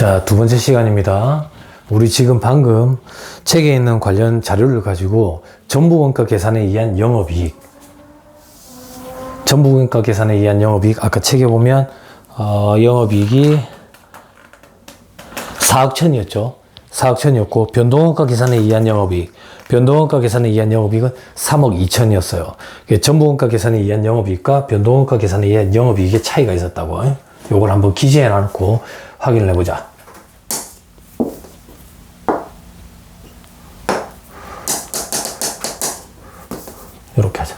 자, 두 번째 시간입니다. 우리 지금 방금 책에 있는 관련 자료를 가지고 전부원가 계산에 의한 영업이익, 전부원가 계산에 의한 영업이익, 아까 책에 보면 영업이익이 4억 천이었죠. 4억 천이었고 변동원가 계산에 의한 영업이익, 변동원가 계산에 의한 영업이익은 3억 2천이었어요. 전부원가 계산에 의한 영업이익과 변동원가 계산에 의한 영업이익의 차이가 있었다고. 요걸 한번 기재해 놔놓고 확인을 해보자. 이렇게 하자.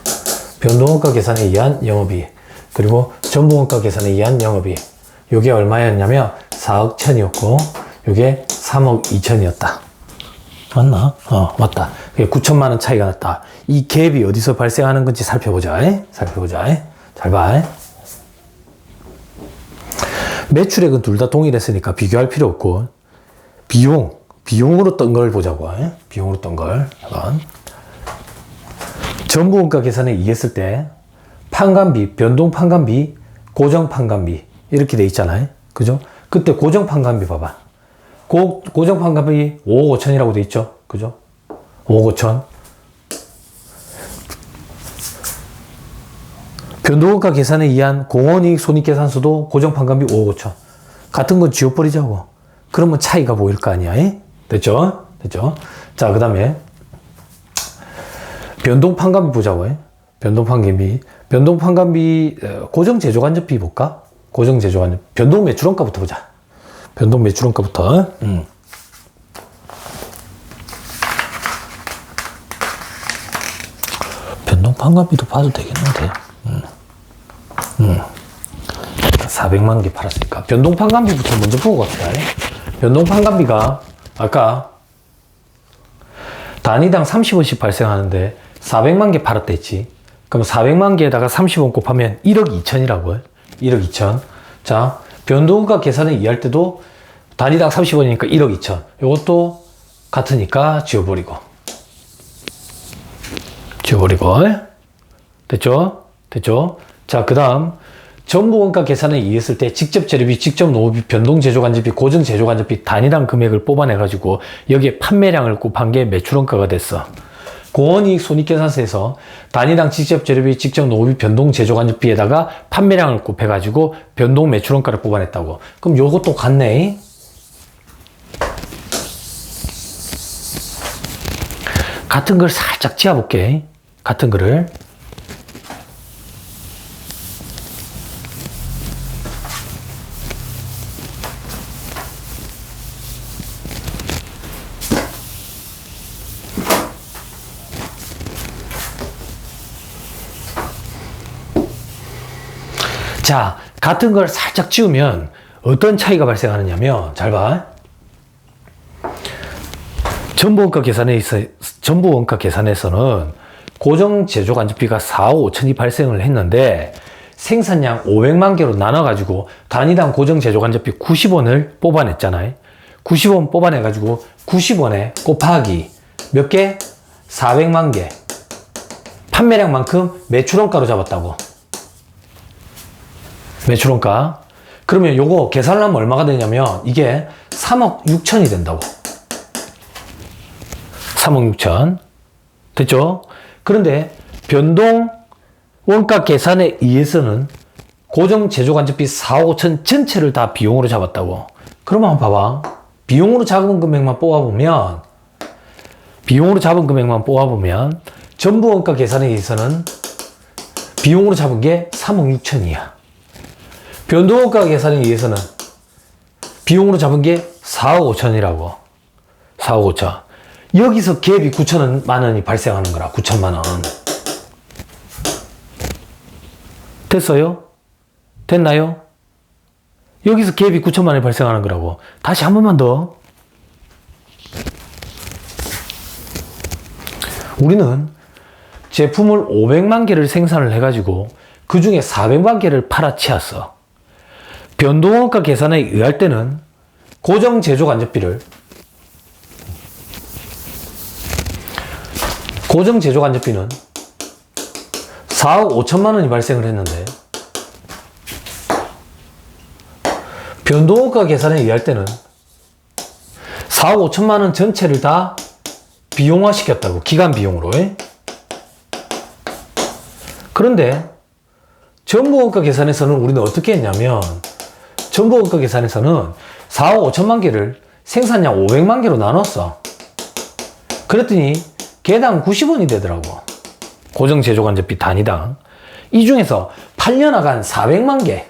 변동원가 계산에 의한 영업이익, 그리고 전부원가 계산에 의한 영업이익. 요게 얼마였냐면 4억 천이었고 요게 3억 2천이었다. 맞나? 맞다. 9천만 원 차이가 났다. 이 갭이 어디서 발생하는 건지 살펴보자. 살펴보자. 잘 봐. 매출액은 둘 다 동일했으니까 비교할 필요 없고, 비용으로 떤 걸 보자고. 비용으로 떤 걸. 전부원가 계산에 의했을 때 판관비, 변동 판관비, 고정 판관비 이렇게 돼 있잖아요. 그죠? 그때 고정 판관비 봐봐. 고정 판관비 5억 5천이라고 돼 있죠. 그죠? 5억 5천. 변동원가 계산에 의한 공원이익 손익계산서도 고정 판관비 5억 5천. 같은 건 지워버리자고. 그러면 차이가 보일 거 아니야. 됐죠? 자, 그 다음에 변동 판관비 보자고. 변동 판관비 고정 제조간접비 볼까? 고정 제조간접. 변동 매출원가부터 보자. 변동 매출원가부터. 변동 판관비도 봐도 되겠는데. 400만 개 팔았으니까. 변동 판관비부터 먼저 보고 갑시다. 변동 판관비가 아까 단위당 30원씩 발생하는데 400만 개 팔았다 했지. 그럼 400만 개에다가 30원 곱하면 1억 2천이라고요. 1억 2천. 자, 변동가 계산을 이해할 때도 단위당 30원이니까 1억 2천. 이것도 같으니까 지워버리고. 됐죠? 자, 그 다음 전부원가 계산을 이해했을 때 직접 재료비, 직접 노무비, 변동 제조간접비, 고정 제조간접비 단위당 금액을 뽑아내가지고 여기에 판매량을 곱한 게 매출원가가 됐어. 공원이익 손익계산서에서 단위당 직접 재료비, 직접 노무비, 변동 제조간접비에다가 판매량을 곱해가지고 변동 매출원가를 뽑아냈다고. 그럼 요것도 같네. 같은 걸 살짝 지어볼게. 같은 거를. 자, 같은 걸 살짝 지우면 어떤 차이가 발생하느냐면, 잘 봐. 전부원가 계산에서는 고정 제조간접비가 4억 5천이 발생을 했는데 생산량 500만 개로 나눠가지고 단위당 고정 제조간접비 90원을 뽑아냈잖아요. 90원 뽑아내가지고 90원에 곱하기 몇 개? 400만 개. 판매량만큼 매출원가로 잡았다고. 매출원가. 그러면 요거 계산을 하면 얼마가 되냐면 이게 3억 6천이 된다고. 3억 6천. 됐죠? 그런데 변동원가 계산에 의해서는 고정 제조간접비 4억 5천 전체를 다 비용으로 잡았다고. 그러면 한번 봐봐. 비용으로 잡은 금액만 뽑아보면 전부원가 계산에 의해서는 비용으로 잡은 게 3억 6천이야. 변동원가 계산에 의해서는 비용으로 잡은 게 4억 5천이라고. 4억 5천. 여기서 갭이 9천만 원이 발생하는 거라. 9천만 원. 됐어요? 됐나요? 여기서 갭이 9천만 원이 발생하는 거라고. 다시 한 번만 더. 우리는 제품을 500만 개를 생산을 해가지고 그 중에 400만 개를 팔아치웠어. 변동원가 계산에 의할 때는 고정 제조간접비는 4억 5천만 원이 발생을 했는데 변동원가 계산에 의할 때는 4억 5천만 원 전체를 다 비용화 시켰다고. 기간 비용으로. 그런데 정보원가 계산에서는 우리는 어떻게 했냐면, 정보원가 계산에서는 4억 5천만 개를 생산량 500만 개로 나눴어. 그랬더니 개당 90원이 되더라고. 고정제조간접비 단위당. 이 중에서 팔려나간 400만 개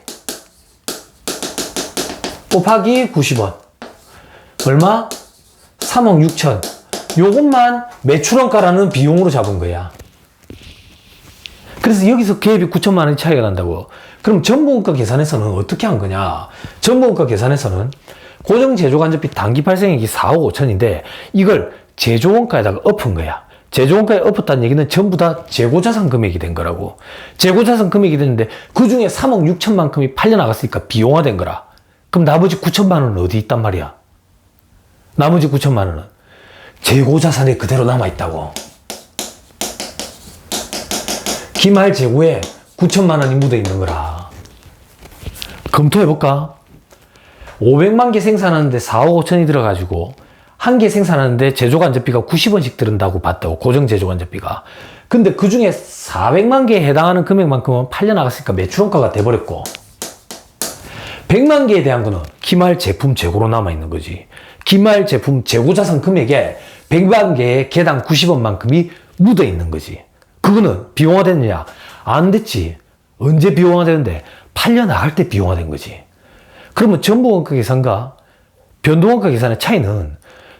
곱하기 90원. 얼마? 3억 6천. 요것만 매출원가라는 비용으로 잡은 거야. 그래서 여기서 개입이 9천만 원이 차이가 난다고. 그럼 정보원가 계산에서는 어떻게 한 거냐? 정보원가 계산에서는 고정제조간접비 단기 발생액이 4억 5천인데 이걸 제조원가에다가 엎은 거야. 제조원가에 엎었다는 얘기는 전부 다 재고자산 금액이 된 거라고. 재고자산 금액이 됐는데 그 중에 3억 6천만큼이 팔려나갔으니까 비용화된 거라. 그럼 나머지 9천만 원은 어디 있단 말이야? 나머지 9천만 원은 재고자산에 그대로 남아있다고. 기말 재고에 9천만 원이 묻어있는 거라. 검토해볼까? 500만 개 생산하는데 4억 5천이 들어가지고 한 개 생산하는데 제조간접비가 90원씩 들은다고 봤다고. 고정제조간접비가. 근데 그 중에 400만 개에 해당하는 금액만큼은 팔려나갔으니까 매출원가가 돼버렸고, 100만 개에 대한 거는 기말 제품 재고로 남아있는 거지. 기말 제품 재고자산 금액에 100만 개에 개당 90원만큼이 묻어있는 거지. 그거는 비용화됐느냐? 안 됐지. 언제 비용화되는데? 팔려나갈 때 비용화된 거지. 그러면 정보원가 계산과 변동원가 계산의 차이는,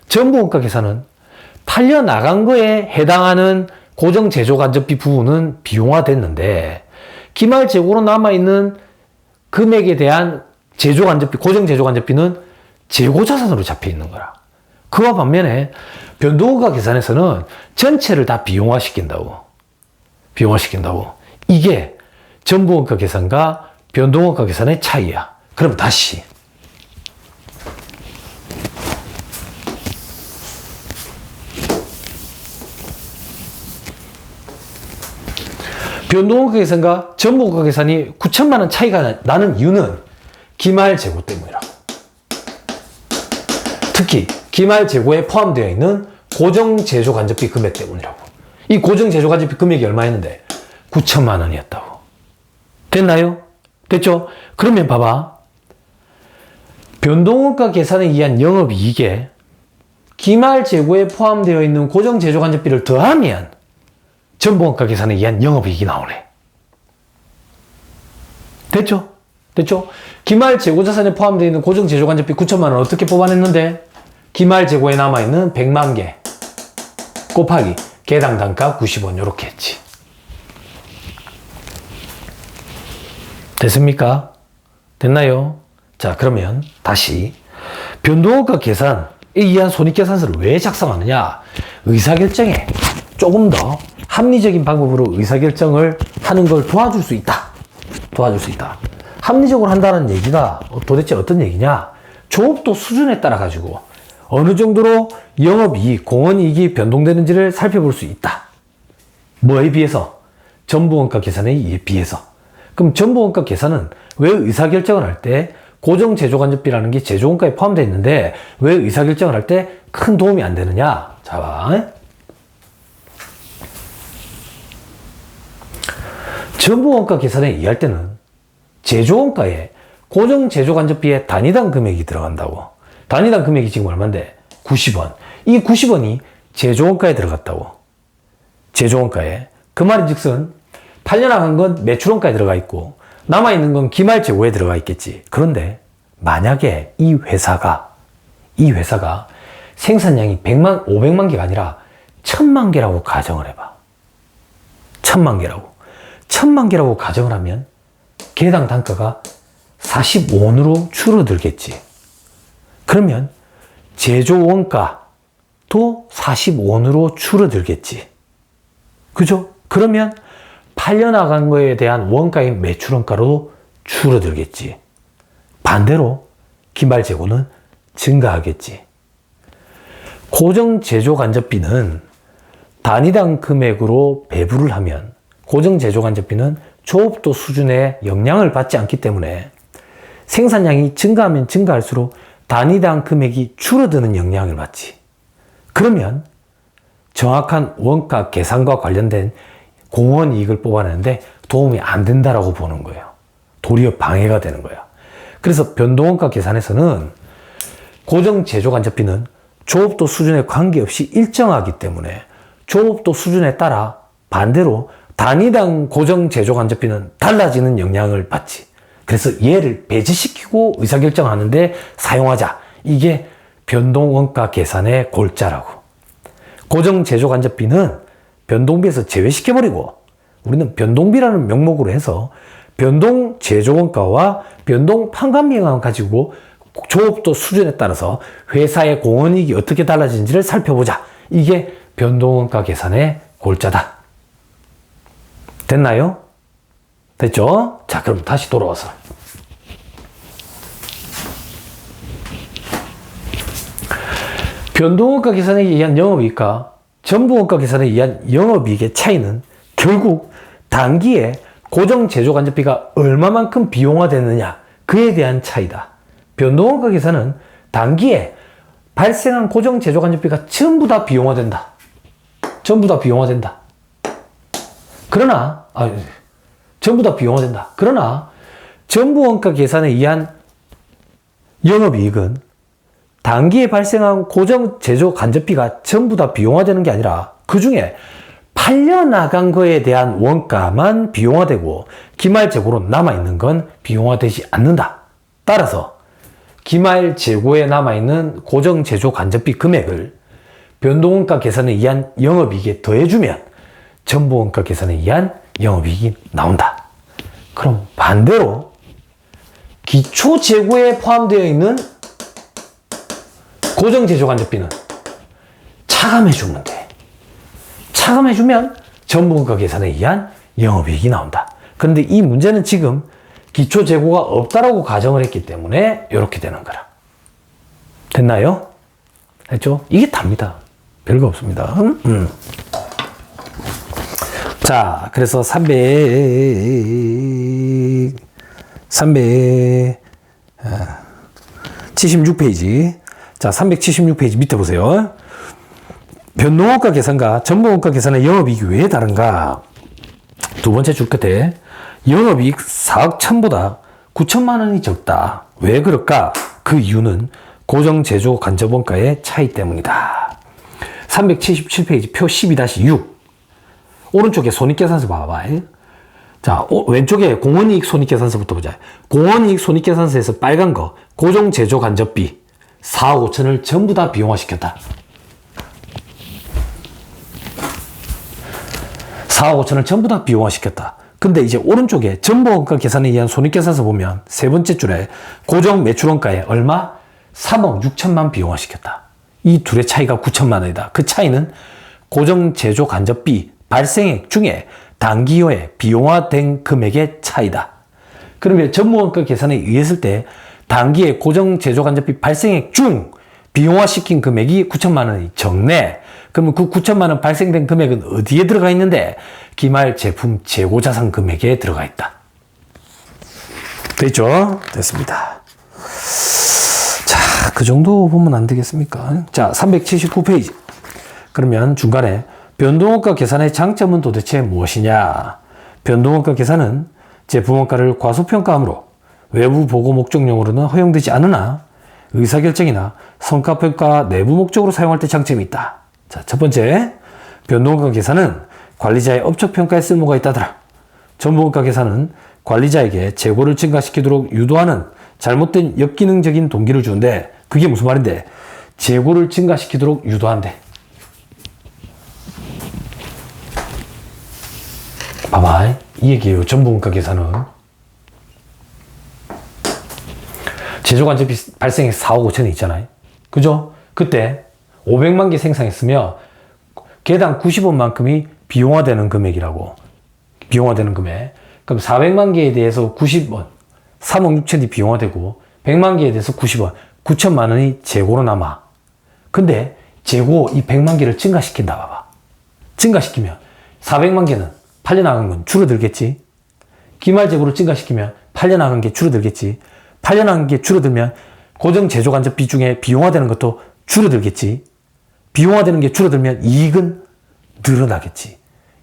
정보원가 계산은 팔려나간 거에 해당하는 고정제조간접비 부분은 비용화됐는데 기말 재고로 남아있는 금액에 대한 제조간접비, 고정제조간접비는 재고자산으로 잡혀있는 거라. 그와 반면에 변동원가 계산에서는 전체를 다 비용화시킨다고. 비용화시킨다고. 이게 정보원가 계산과 변동원가 계산의 차이야. 그럼 다시 변동원가 계산과 정보원가 계산이 9천만 원 차이가 나는 이유는 기말 재고 때문이라고. 특히 기말 재고에 포함되어 있는 고정제조간접비 금액 때문이라고. 이 고정제조간접비 금액이 얼마였는데? 9천만 원이었다고. 됐나요? 됐죠? 그러면 봐봐. 변동원가 계산에 의한 영업이익에 기말 재고에 포함되어 있는 고정제조간접비를 더하면 정보원가 계산에 의한 영업이익이 나오네. 됐죠? 됐죠? 기말 재고자산에 포함되어 있는 고정제조간접비 9천만 원 어떻게 뽑아냈는데? 기말 재고에 남아있는 100만 개 곱하기 개당 단가 90원 이렇게 했지. 됐습니까? 됐나요? 자, 그러면 다시 변동원가 계산에 의한 손익계산서를 왜 작성하느냐? 의사결정에 조금 더 합리적인 방법으로 의사결정을 하는 걸 도와줄 수 있다. 도와줄 수 있다. 합리적으로 한다는 얘기가 도대체 어떤 얘기냐? 조업도 수준에 따라 가지고 어느 정도로 영업이익, 공헌이익이 변동되는지를 살펴볼 수 있다. 뭐에 비해서? 정보원가 계산에 비해서. 그럼 정보원가 계산은 왜 의사결정을 할 때 고정제조간접비라는 게 제조원가에 포함되어 있는데 왜 의사결정을 할 때 큰 도움이 안 되느냐? 자, 봐. 정보원가 계산에 의할 때는 제조원가에 고정제조간접비의 단위당 금액이 들어간다고. 단위당 금액이 지금 얼마인데? 90원. 이 90원이 제조원가에 들어갔다고. 제조원가에. 그 말인즉슨 팔려나간 건 매출원가에 들어가 있고 남아있는 건 기말재고에 들어가 있겠지. 그런데 만약에 이 회사가 생산량이 500만 개가 아니라 1000만 개라고 가정을 해봐. 1000만 개라고. 1000만 개라고 가정을 하면 개당 단가가 45원으로 줄어들겠지. 그러면 제조원가도 45원으로 줄어들겠지. 그죠? 그러면 팔려나간 거에 대한 원가인 매출원가로 줄어들겠지. 반대로 기말재고는 증가하겠지. 고정제조간접비는 단위당 금액으로 배분을 하면 고정제조간접비는 조업도 수준의 영향을 받지 않기 때문에 생산량이 증가하면 증가할수록 단위당 금액이 줄어드는 영향을 받지. 그러면 정확한 원가 계산과 관련된 공원 이익을 뽑아내는데 도움이 안 된다라고 보는 거예요. 도리어 방해가 되는 거야. 그래서 변동원가 계산에서는 고정 제조간접비는 조업도 수준에 관계없이 일정하기 때문에 조업도 수준에 따라 반대로 단위당 고정 제조간접비는 달라지는 영향을 받지. 그래서 얘를 배제시키고 의사결정하는데 사용하자. 이게 변동원가 계산의 골자라고. 고정 제조간접비는 변동비에서 제외시켜버리고 우리는 변동비라는 명목으로 해서 변동 제조원가와 변동 판관비만 가지고 조업도 수준에 따라서 회사의 공원이익이 어떻게 달라지는지를 살펴보자. 이게 변동원가 계산의 골자다. 됐나요? 됐죠? 자, 그럼 다시 돌아와서. 변동원가 계산에 의한 영업이익과 전부원가 계산에 의한 영업이익의 차이는 결국 단기에 고정 제조간접비가 얼마만큼 비용화되느냐 그에 대한 차이다. 변동원가 계산은 단기에 발생한 고정 제조간접비가 전부 다 비용화된다. 전부 다 비용화된다. 그러나 전부 다 비용화된다. 그러나 전부원가 계산에 의한 영업이익은 단기에 발생한 고정 제조 간접비가 전부 다 비용화되는 게 아니라 그 중에 팔려나간 거에 대한 원가만 비용화되고 기말 재고로 남아있는 건 비용화되지 않는다. 따라서 기말 재고에 남아있는 고정 제조 간접비 금액을 변동원가 계산에 의한 영업이익에 더해주면 전부원가 계산에 의한 영업이익이 나온다. 그럼 반대로 기초 재고에 포함되어 있는 고정 제조 간접비는 차감해주면 돼. 차감해주면 전부원가 계산에 의한 영업이익이 나온다. 그런데 이 문제는 지금 기초 재고가 없다라고 가정을 했기 때문에 이렇게 되는 거라. 됐나요? 됐죠? 이게 답니다. 별거 없습니다. 자, 그래서 376페이지. 자, 376페이지 밑에 보세요. 변동원가 계산과 전부원가 계산의 영업이익이 왜 다른가? 두 번째 줄 끝에 영업이익 4억 1천보다 9천만 원이 적다. 왜 그럴까? 그 이유는 고정 제조 간접원가의 차이 때문이다. 377페이지 표 12-6 오른쪽에 손익계산서 봐봐. 자, 왼쪽에 공원이익 손익계산서부터 보자. 공원이익 손익계산서에서 빨간 거 고정 제조 간접비 4억 5천을 전부 다 비용화시켰다. 4억 5천을 전부 다 비용화시켰다. 근데 이제 오른쪽에 전부원가 계산에 의한 손익계산서 보면 세 번째 줄에 고정 매출원가에 얼마? 3억 6천만 비용화시켰다. 이 둘의 차이가 9천만 원이다. 그 차이는 고정 제조 간접비 발생액 중에 단기효에 비용화된 금액의 차이다. 그러면 전부원가 계산에 의했을 때 단기에 고정 제조 간접비 발생액 중 비용화시킨 금액이 9천만 원이 적네. 그러면 그 9천만 원 발생된 금액은 어디에 들어가 있는데? 기말 제품 재고자산 금액에 들어가 있다. 됐죠? 됐습니다. 자, 그 정도 보면 안 되겠습니까? 자, 379페이지. 그러면 중간에 변동원가 계산의 장점은 도대체 무엇이냐? 변동원가 계산은 제품원가를 과소평가함으로 외부 보고 목적용으로는 허용되지 않으나 의사결정이나 성과평가 내부 목적으로 사용할 때 장점이 있다. 자, 첫 번째, 변동원가 계산은 관리자의 업적평가에 쓸모가 있다더라. 전부원가 계산은 관리자에게 재고를 증가시키도록 유도하는 잘못된 역기능적인 동기를 주는데 그게 무슨 말인데? 재고를 증가시키도록 유도한대. 봐봐, 이 얘기예요. 전부원가 계산은 제조간접비 발생액 4억 5천이 있잖아요. 그죠? 그때 500만 개 생산했으며 개당 90원만큼이 비용화되는 금액이라고. 비용화되는 금액. 그럼 400만 개에 대해서 90원, 3억 6천이 비용화되고 100만 개에 대해서 90원, 9천만 원이 재고로 남아. 근데 재고 이 100만 개를 증가시킨다 봐봐. 증가시키면 400만 개는 팔려나간 건 줄어들겠지. 기말 재고를 증가시키면 팔려나간 게 줄어들겠지. 팔려나간 게 줄어들면 고정 제조 간접비 중에 비용화되는 것도 줄어들겠지. 비용화되는 게 줄어들면 이익은 늘어나겠지.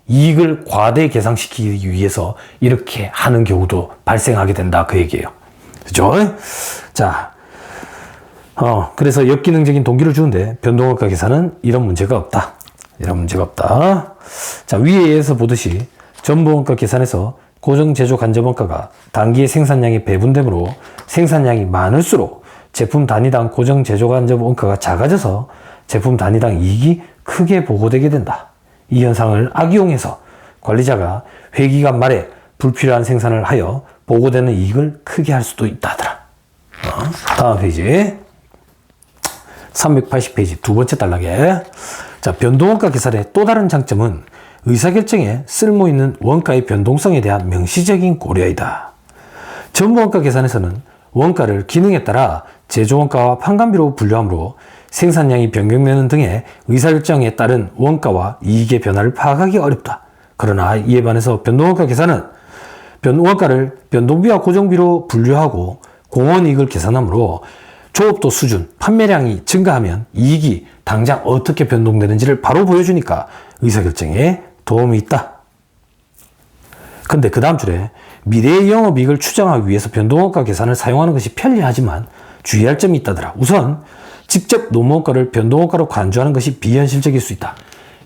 이익을 과대 계상시키기 위해서 이렇게 하는 경우도 발생하게 된다. 그 얘기예요. 그죠? 자, 그래서 역기능적인 동기를 주는데 변동원가 계산은 이런 문제가 없다. 이런 문제가 없다. 자, 위에서 보듯이 전부원가 계산에서 고정 제조 간접원가가 단기의 생산량이 배분되므로 생산량이 많을수록 제품 단위당 고정 제조 간접원가가 작아져서 제품 단위당 이익이 크게 보고되게 된다. 이 현상을 악용해서 관리자가 회기간 말에 불필요한 생산을 하여 보고되는 이익을 크게 할 수도 있다 하더라. 다음 페이지 380페이지 두 번째 단락에 자, 변동원가 계산의 또 다른 장점은 의사결정에 쓸모있는 원가의 변동성에 대한 명시적인 고려이다. 전부원가 계산에서는 원가를 기능에 따라 제조원가와 판관비로 분류하므로 생산량이 변경되는 등의 의사결정에 따른 원가와 이익의 변화를 파악하기 어렵다. 그러나 이에 반해서 변동원가 계산은 원가를 변동비와 고정비로 분류하고 공원이익을 계산하므로 조업도 수준, 판매량이 증가하면 이익이 당장 어떻게 변동되는지를 바로 보여주니까 의사결정에 도움이 있다. 근데 그 다음 줄에 미래의 영업이익을 추정하기 위해서 변동원가 계산을 사용하는 것이 편리하지만 주의할 점이 있다더라. 우선 직접 노무원가를 변동원가로 간주하는 것이 비현실적일 수 있다.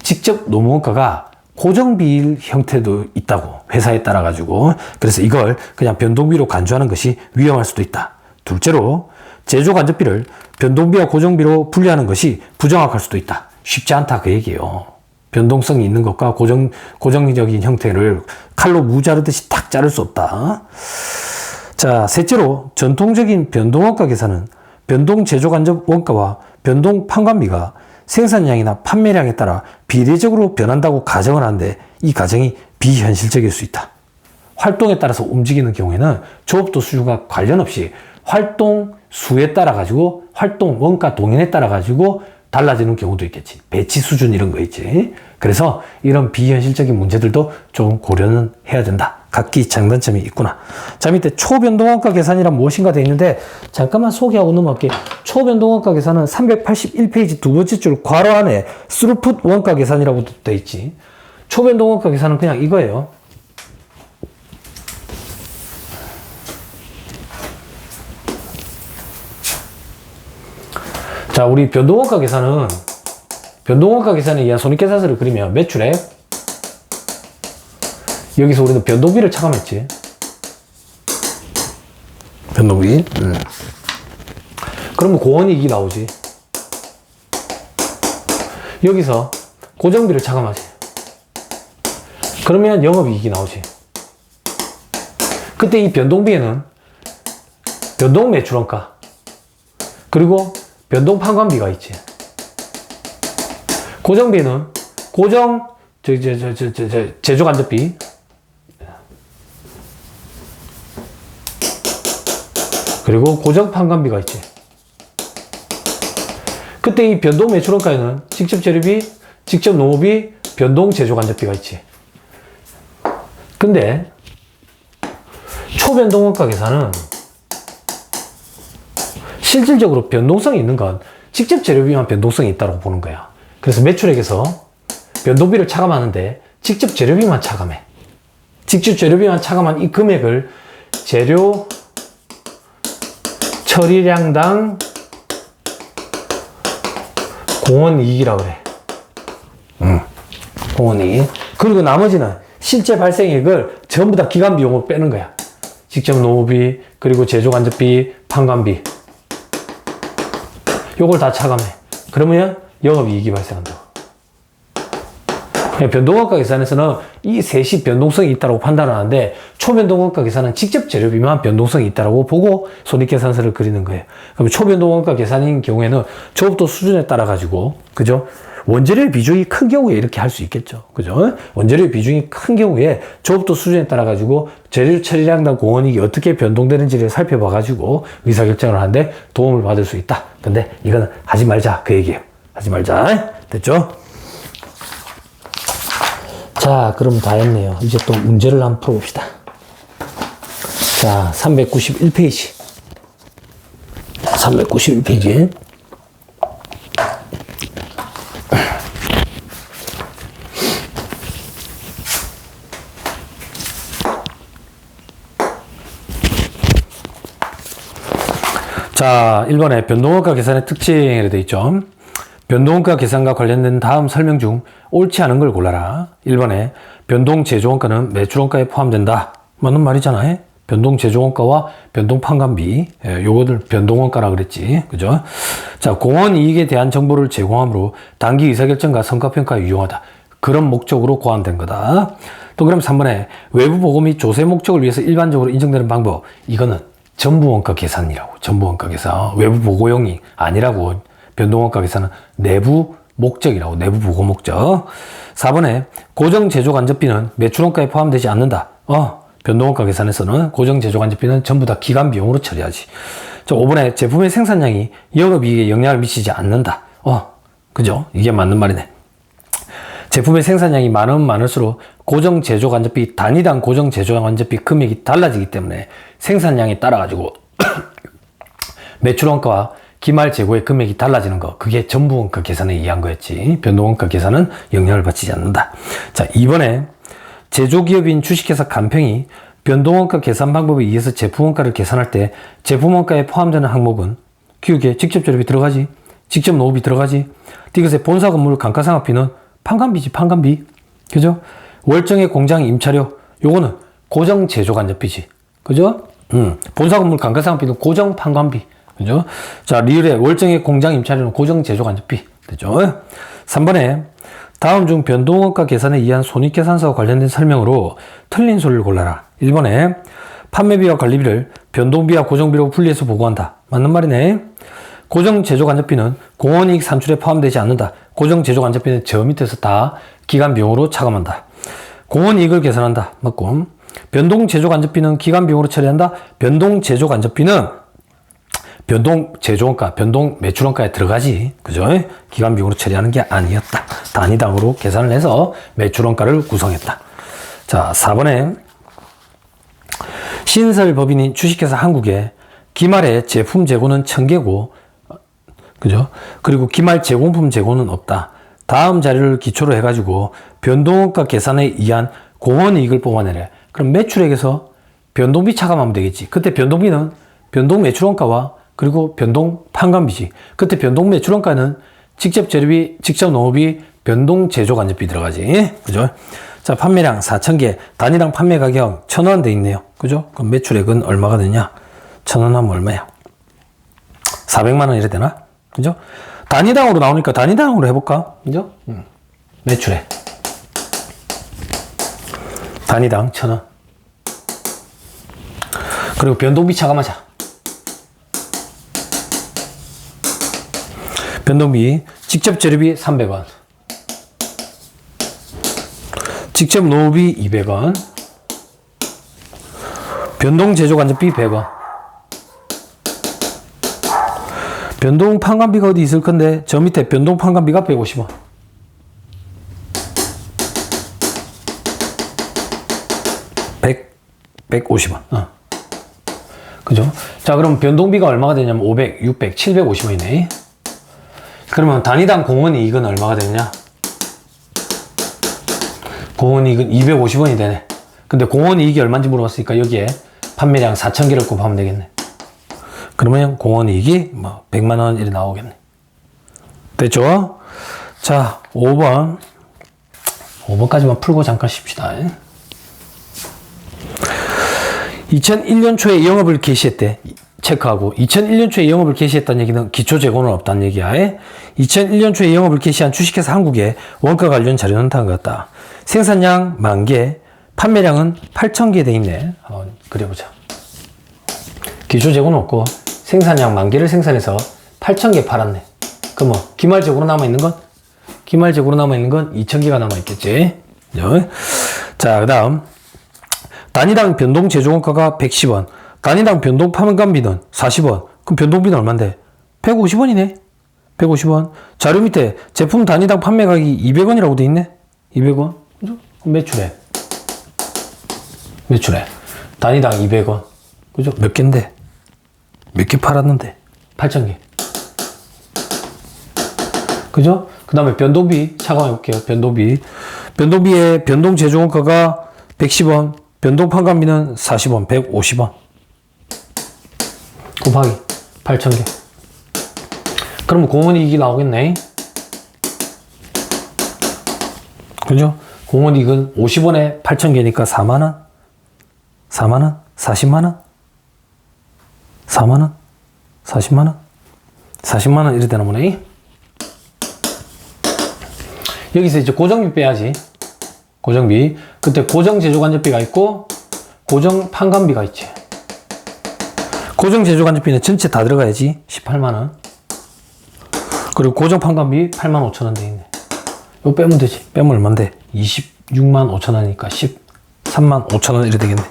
직접 노무원가가 고정비일 형태도 있다고 회사에 따라 가지고 그래서 이걸 그냥 변동비로 간주하는 것이 위험할 수도 있다. 둘째로 제조간접비를 변동비와 고정비로 분리하는 것이 부정확할 수도 있다. 쉽지 않다 그 얘기예요. 변동성이 있는 것과 고정적인 형태를 칼로 무 자르듯이 탁 자를 수 없다. 자, 셋째로 전통적인 변동원가 계산은 변동 제조간접 원가와 변동 판관비가 생산량이나 판매량에 따라 비례적으로 변한다고 가정을 하는데 이 가정이 비현실적일 수 있다. 활동에 따라서 움직이는 경우에는 조업도 수준과 관련 없이 활동 수에 따라 가지고 활동 원가 동인에 따라 가지고 달라지는 경우도 있겠지. 배치 수준 이런 거 있지. 그래서 이런 비현실적인 문제들도 좀 고려는 해야 된다. 각기 장단점이 있구나. 자, 밑에 초변동원가 계산이란 무엇인가 돼 있는데 잠깐만 소개하고 넘어갈게. 초변동원가 계산은 381페이지 두 번째 줄 괄호 안에 스루풋 원가 계산이라고 돼 있지. 초변동원가 계산은 그냥 이거예요. 자, 우리 변동원가 계산에 의한 손익계산서를 그리면 매출액 여기서 우리는 변동비를 차감했지. 변동비. 그러면 고원이익이 나오지. 여기서 고정비를 차감하지. 그러면 영업이익이 나오지. 그때 이 변동비에는 변동 매출원가 그리고 변동 판관비가 있지. 고정비는 고정 제조간접비 그리고 고정 판관비가 있지. 그때 이 변동 매출원가에는 직접 재료비, 직접 노무비, 변동 제조간접비가 있지. 근데 초변동원가 계산은 실질적으로 변동성이 있는 건 직접 재료비만 변동성이 있다고 보는 거야. 그래서 매출액에서 변동비를 차감하는데 직접 재료비만 차감해. 직접 재료비만 차감한 이 금액을 재료 처리량당 공원이익이라고 그래. 공원이익. 그리고 나머지는 실제 발생액을 전부 다 기간비용으로 빼는 거야. 직접 노무비, 그리고 제조간접비, 판관비. 요걸 다 차감해. 그러면 영업이익이 발생한다고. 변동원가 계산에서는 이 셋이 변동성이 있다고 판단을 하는데 초변동원가 계산은 직접 재료비만 변동성이 있다고 보고 손익계산서를 그리는 거예요. 그럼 초변동원가 계산인 경우에는 조업도 수준에 따라 가지고, 그죠? 원재료의 비중이 큰 경우에 이렇게 할 수 있겠죠. 그죠? 원재료의 비중이 큰 경우에 조업도 수준에 따라 가지고 재료 처리량당 공원이익이 어떻게 변동되는지를 살펴봐 가지고 의사결정을 하는데 도움을 받을 수 있다. 근데 이거는 하지 말자. 그 얘기예요. 하지 말자. 됐죠? 자, 그럼 다 했네요. 이제 또 문제를 한번 풀어봅시다. 자, 391페이지. 391페이지. 자, 1번에 변동원가 계산의 특징이라 되어 있죠. 변동원가 계산과 관련된 다음 설명 중 옳지 않은 걸 골라라. 1번에 변동 제조원가는 매출원가에 포함된다. 맞는 말이잖아요. 변동 제조원가와 변동 판관비, 요거들 변동원가라 그랬지. 그죠? 자, 공원 이익에 대한 정보를 제공함으로 단기 의사결정과 성과평가에 유용하다. 그런 목적으로 고안된 거다. 또 그럼 3번에 외부 보고 및 조세 목적을 위해서 일반적으로 인정되는 방법. 이거는 전부원가 계산이라고. 전부원가 계산. 외부 보고용이 아니라고. 변동원가 계산은 내부 목적이라고. 내부 보고 목적. 4번에 고정 제조 간접비는 매출원가에 포함되지 않는다. 변동원가 계산에서는 고정 제조 간접비는 전부 다 기간 비용으로 처리하지. 자, 5번에 제품의 생산량이 영업이익에 영향을 미치지 않는다. 그죠? 이게 맞는 말이네. 제품의 생산량이 많으면 많을수록 고정 제조 간접비, 단위당 고정 제조 간접비 금액이 달라지기 때문에 생산량에 따라 가지고 매출원가와 기말 재고의 금액이 달라지는 거, 그게 전부원가 계산에 의한 거였지. 변동원가 계산은 영향을 받지 않는다. 자, 2번에 제조기업인 주식회사 간평이 변동원가 계산 방법에 의해서 제품원가를 계산할 때 제품원가에 포함되는 항목은 기울게 직접 재료비 들어가지, 직접 노후비 들어가지, 이것의 본사 건물 감가상각비는 판관비지, 판관비. 그죠? 월정의 공장 임차료, 요거는 고정 제조 간접비지. 그죠? 본사 건물 감가상각비는 고정 판관비. 그죠? 자, 리을의 월정의 공장 임차료는 고정 제조 간접비. 되죠? 3번에 다음 중 변동원가 계산에 의한 손익계산서와 관련된 설명으로 틀린 소리를 골라라. 1번에 판매비와 관리비를 변동비와 고정비로 분리해서 보고한다. 맞는 말이네. 고정 제조 간접비는 공원이익 산출에 포함되지 않는다. 고정 제조 간접비는 저 밑에서 다 기간 비용으로 차감한다. 공원이익을 계산한다. 맞고. 변동 제조 간접비는 기간 비용으로 처리한다. 변동 제조 간접비는 변동 제조원가, 변동 매출원가에 들어가지. 그죠? 기간 비용으로 처리하는 게 아니었다. 단위당으로 계산을 해서 매출원가를 구성했다. 자, 4번에 신설법인인 주식회사 한국에 기말의 제품 재고는 1000개고, 그죠? 그리고 기말 제공품 재고는 없다. 다음 자료를 기초로 해가지고 변동원가 계산에 의한 공원이익을 뽑아내래. 그럼 매출액에서 변동비 차감하면 되겠지. 그때 변동비는 변동 매출원가와 그리고 변동 판관비지. 그때 변동 매출원가는 직접 재료비, 직접 노후비, 변동 제조 간접비 들어가지. 그죠? 자, 판매량 4000개, 단위당 판매 가격 1000원 돼 있네요. 그죠? 그럼 매출액은 얼마가 되냐? 1000원 하면 얼마야? 400만원 이래 되나? 그죠? 단위당으로 나오니까 단위당으로 해볼까? 그죠? 매출액. 단위당 1000원. 그리고 변동비 차감하자. 변동비, 직접 재료비 300원. 직접 노후비 200원. 변동 제조 간접비 100원. 변동 판관비가 어디 있을 건데, 저 밑에 변동 판관비가 150원. 백 150원. 그죠? 자, 그럼 변동비가 얼마가 되냐면 500, 600, 750원이네. 그러면 단위당 공원이익은 얼마가 되냐? 공원이익은 250원이 되네. 근데 공원이익이 얼마인지 물어봤으니까 여기에 판매량 4000개를 곱하면 되겠네. 그러면 공원이익이 뭐 100만원 이렇게 나오겠네. 됐죠? 자, 5번. 5번까지만 풀고 잠깐 쉽시다. 2001년 초에 영업을 개시했대. 체크하고 2001년 초에 영업을 개시했다는 얘기는 기초 재고는 없다는 얘기야. 2001년 초에 영업을 개시한 주식회사 한국의 원가 관련 자료는 다음과 같다. 생산량 10,000개, 판매량은 8,000개 돼 있네. 그려보자. 기초 재고는 없고 생산량 10,000개를 생산해서 8,000개 팔았네. 그럼 뭐 기말 재고로 남아있는 건? 기말 재고로 남아있는 건 2,000개가 남아있겠지. 자, 그 다음 단위당 변동 제조원가가 110원, 단위당 변동 판관비는 40원. 그럼 변동비는 얼만데? 150원이네. 150원. 자료 밑에 제품 단위당 판매 가격이 200원이라고 돼 있네. 200원. 그죠? 매출액. 매출액. 단위당 200원. 그죠? 몇 개인데? 몇 개 팔았는데? 8,000개. 그죠? 그 다음에 변동비 차감해 볼게요. 변동비의 변동 제조원가가 110원, 변동 판관비는 40원, 150원. 곱하기 8,000개. 그러면 공원이익이 나오겠네. 그죠? 공원이익은 50원에 8,000개니까 4만원? 4만원? 40만원? 4만원? 40만원? 40만원 이래 되나 보네. 여기서 이제 고정비 빼야지. 고정비. 그때 고정 제조간접비가 있고 고정 판관비가 있지. 고정 제조간접비는 전체 다 들어가야지. 18만원. 그리고 고정 판관비 85,000원 돼 있네. 이거 빼면 되지. 빼면 얼만데? 265,000원이니까 135,000원 이래 되겠네.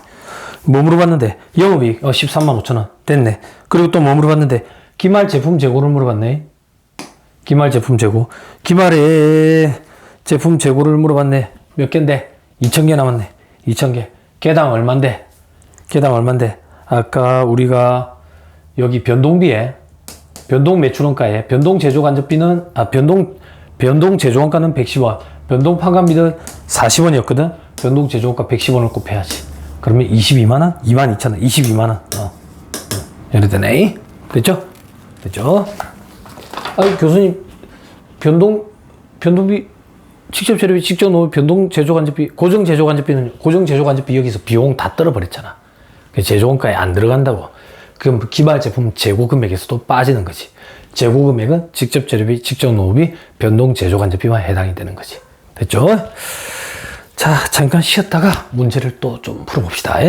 뭐 물어봤는데? 영업이익 135,000원 됐네. 그리고 또 뭐 물어봤는데? 기말 제품 재고를 물어봤네. 기말 제품 재고. 기말에 제품 재고를 물어봤네. 몇 개인데? 2,000개 남았네. 2,000개. 개당 얼만데? 개당 얼만데? 아까 우리가 여기 변동비에 변동 매출원가에 변동 제조간접비는 변동 제조원가는 110원, 변동 판관비는 40원이었거든. 변동 제조원가 110원을 곱해야지. 그러면 22만원? 22,000원, 22만원. 이래 되네. 됐죠? 됐죠? 아니, 교수님, 변동비, 직접 재료비, 직접 노무, 변동 제조간접비, 고정 제조간접비 여기서 비용 다 떨어버렸잖아. 제조원가에 안 들어간다고. 그럼 기말 제품 재고 금액에서도 빠지는 거지. 재고 금액은 직접 재료비, 직접 노무비, 변동 제조간접비만 해당이 되는 거지. 됐죠? 자, 잠깐 쉬었다가 문제를 또 좀 풀어봅시다.